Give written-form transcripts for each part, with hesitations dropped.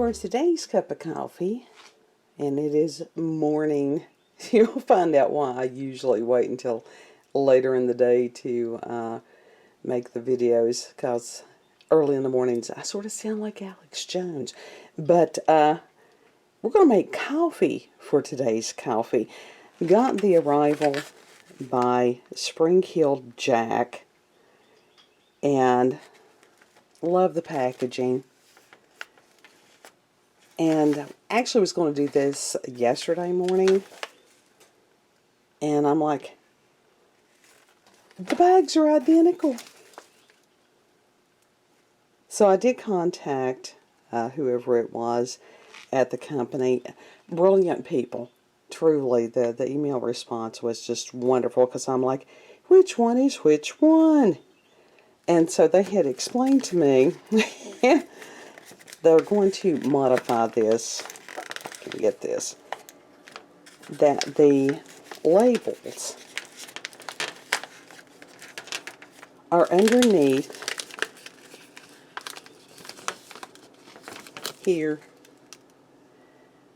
for today's cup of coffee, and it is morning. You'll find out why I usually wait until later in the day to make the videos, because early in the mornings I sort of sound like Alex Jones. But we're going to make coffee for today's coffee. Got the arrival by Spring Hill Jack, and love the packaging. And actually was going to do this yesterday morning, and I'm like, the bags are identical. So I did contact whoever it was at the company. Brilliant people. Truly, the email response was just wonderful, because I'm like, which one is which one? And so they had explained to me they're going to modify this. Can you get this? That the labels are underneath here.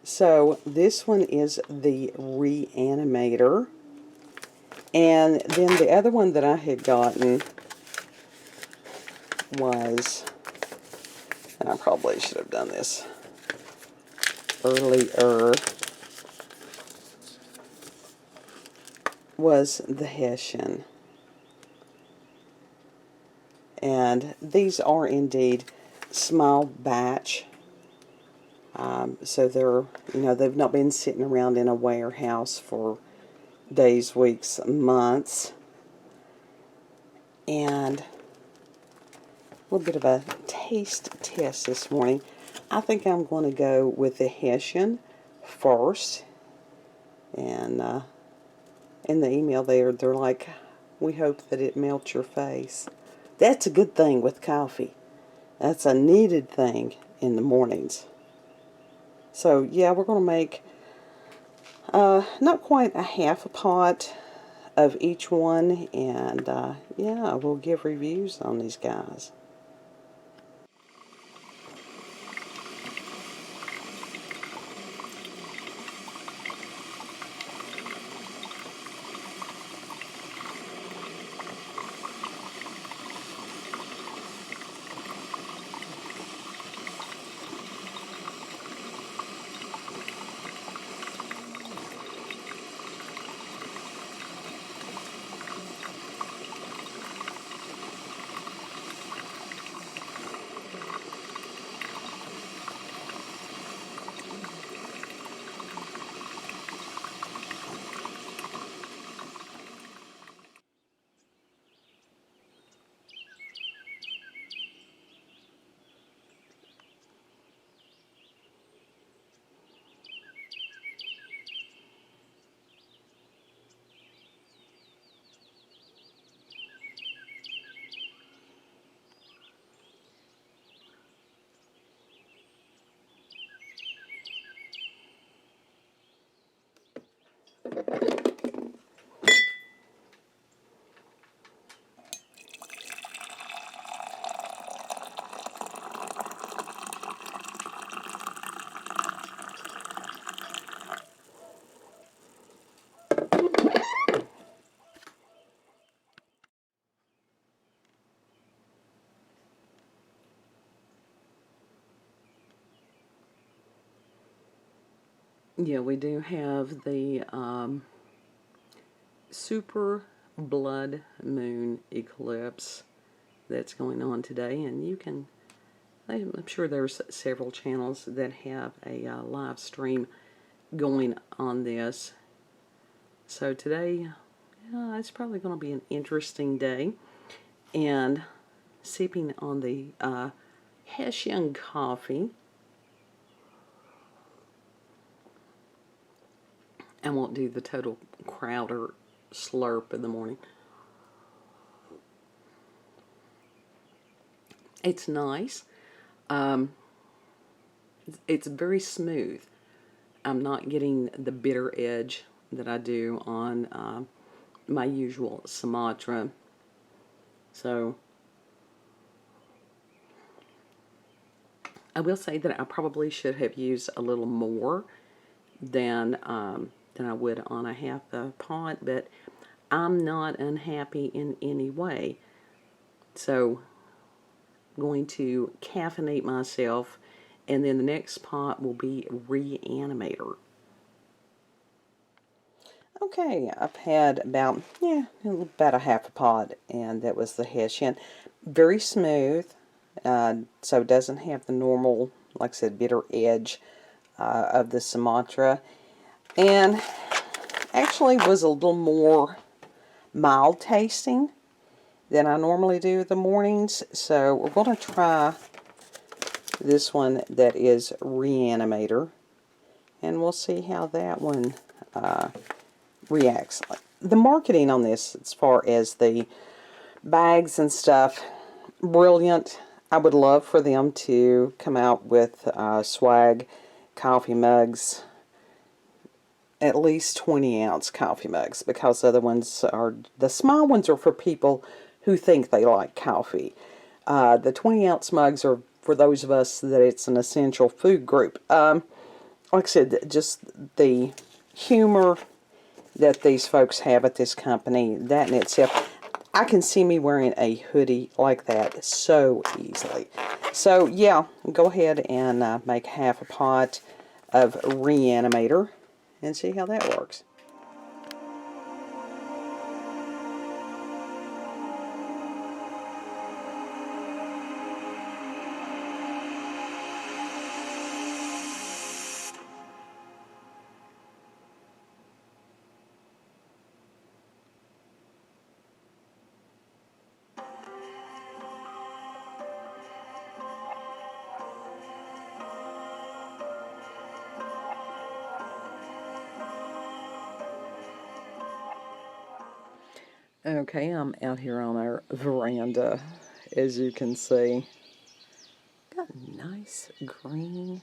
So this one is the Reanimator, and then the other one that I had gotten was, and I probably should have done this earlier, was the Hessian. And these are indeed small batch. So they're, they've not been sitting around in a warehouse for days, weeks, months. And a little bit of a taste test this morning. I think I'm going to go with the Hessian first. And in the email they're like, we hope that it melts your face. That's a good thing with coffee. That's a needed thing in the mornings. So yeah, we're going to make not quite a half a pot of each one, and yeah, we'll give reviews on these guys. Yeah, we do have the super blood moon eclipse that's going on today, and you can, I'm sure there's several channels that have a live stream going on this. So today, it's probably going to be an interesting day. And sipping on the Hessian coffee. I won't do the total Crowder slurp in the morning. It's nice. It's very smooth. I'm not getting the bitter edge that I do on my usual Sumatra. So I will say that I probably should have used a little more than I would on a half a pot, but I'm not unhappy in any way. So I'm going to caffeinate myself, and then the next pot will be Reanimator. Okay, I've had about a half a pot, and that was the Hessian. Very smooth, so it doesn't have the normal, like I said, bitter edge of the Sumatra, and actually was a little more mild tasting than I normally do in the mornings. So we're going to try this one that is Reanimator, and we'll see how that one reacts. The marketing on this, as far as the bags and stuff, brilliant. I would love for them to come out with swag coffee mugs, at least 20-ounce coffee mugs, because the other ones are, the small ones are for people who think they like coffee. The 20-ounce mugs are for those of us that it's an essential food group. Like I said, just the humor that these folks have at this company, that in itself, I can see me wearing a hoodie like that so easily. So yeah, go ahead and make half a pot of Reanimator and see how that works. Okay, I'm out here on our veranda, as you can see. Got nice green.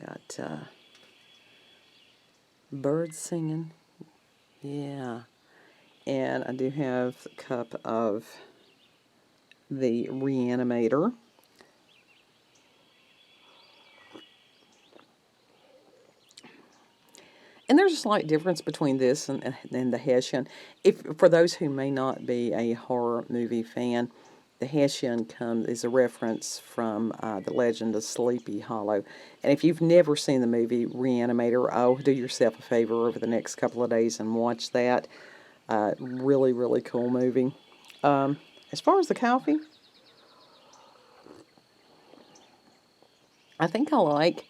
Got birds singing. Yeah. And I do have a cup of the Reanimator. And there's a slight difference between this and the Hessian. For those who may not be a horror movie fan, the Hessian is a reference from The Legend of Sleepy Hollow. And if you've never seen the movie Reanimator, oh, do yourself a favor over the next couple of days and watch that. Really, really cool movie. As far as the coffee, I think I like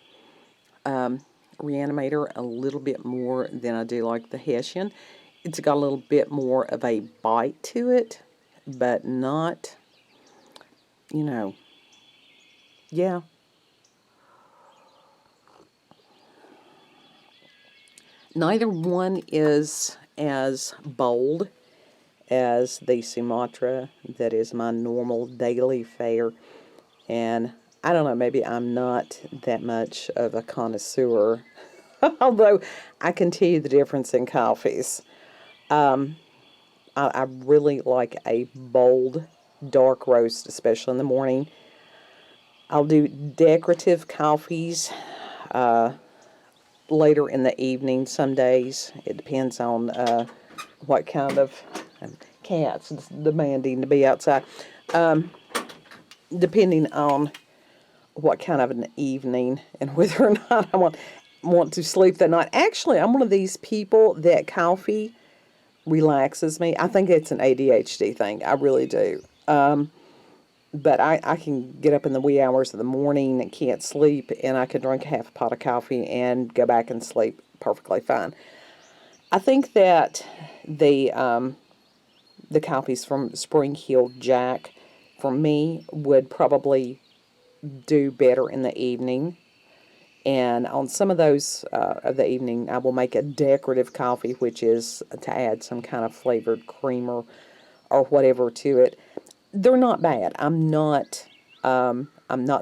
Reanimator a little bit more than I do like the Hessian. It's got a little bit more of a bite to it, but not, yeah. Neither one is as bold as the Sumatra that is my normal daily fare. And I don't know, maybe I'm not that much of a connoisseur, although I can tell you the difference in coffees. I really like a bold, dark roast, especially in the morning. I'll do decorative coffees later in the evening some days. It depends on what kind of cats demanding to be outside. Depending on what kind of an evening and whether or not I want to sleep that night. Actually, I'm one of these people that coffee relaxes me. I think it's an ADHD thing. I really do. But I can get up in the wee hours of the morning and can't sleep, and I can drink half a pot of coffee and go back and sleep perfectly fine. I think that the coffees from Spring Hill Jack, for me, would probably do better in the evening. And on some of those of the evening, I will make a decorative coffee, which is to add some kind of flavored creamer or whatever to it. They're not bad. I'm not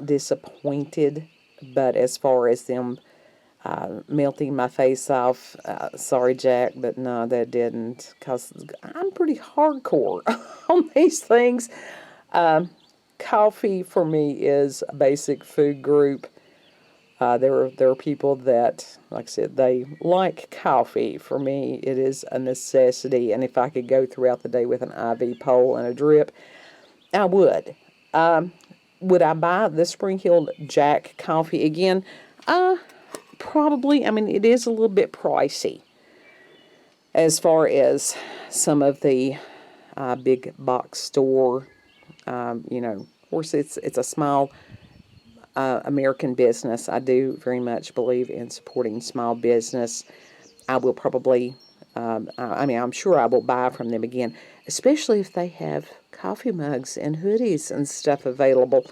disappointed, but as far as them melting my face off, sorry, Jack, but no, that didn't, because I'm pretty hardcore on these things. coffee for me is a basic food group. There are people that, like I said, they like coffee. For me, it is a necessity, and if I could go throughout the day with an IV pole and a drip, I would. Would I buy the Spring Hill Jack coffee again? Probably. I mean, it is a little bit pricey as far as some of the big box store. Of course, it's a small American business. I do very much believe in supporting small business. I will probably, I'm sure I will buy from them again, especially if they have coffee mugs and hoodies and stuff available.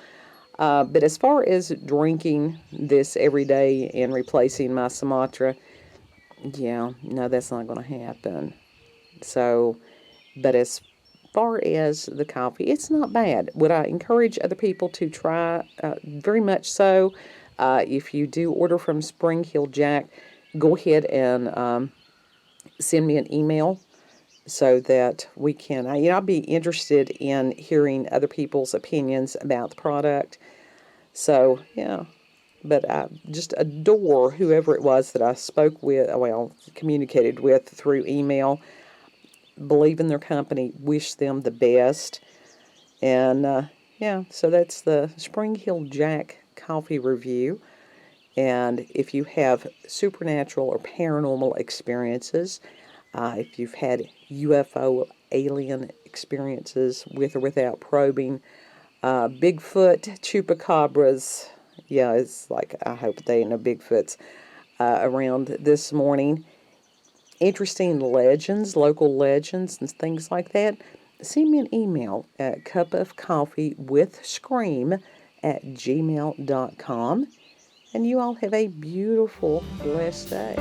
But as far as drinking this every day and replacing my Sumatra, yeah, no, that's not going to happen. So, but as far as the coffee, it's not bad. Would I encourage other people to try? Very much so. If you do order from Spring Hill Jack, go ahead and send me an email so that we can, I'll be interested in hearing other people's opinions about the product. So, yeah. But I just adore whoever it was that I spoke with, communicated with through email. Believe in their company, wish them the best. And so that's the Spring Hill Jack coffee review. And if you have supernatural or paranormal experiences, if you've had UFO alien experiences with or without probing, Bigfoot, chupacabras, yeah, it's like, I hope they ain't no Bigfoots around this morning. Interesting legends, local legends, and things like that, send me an email at cupofcoffeewithscream@gmail.com. And you all have a beautiful, blessed day.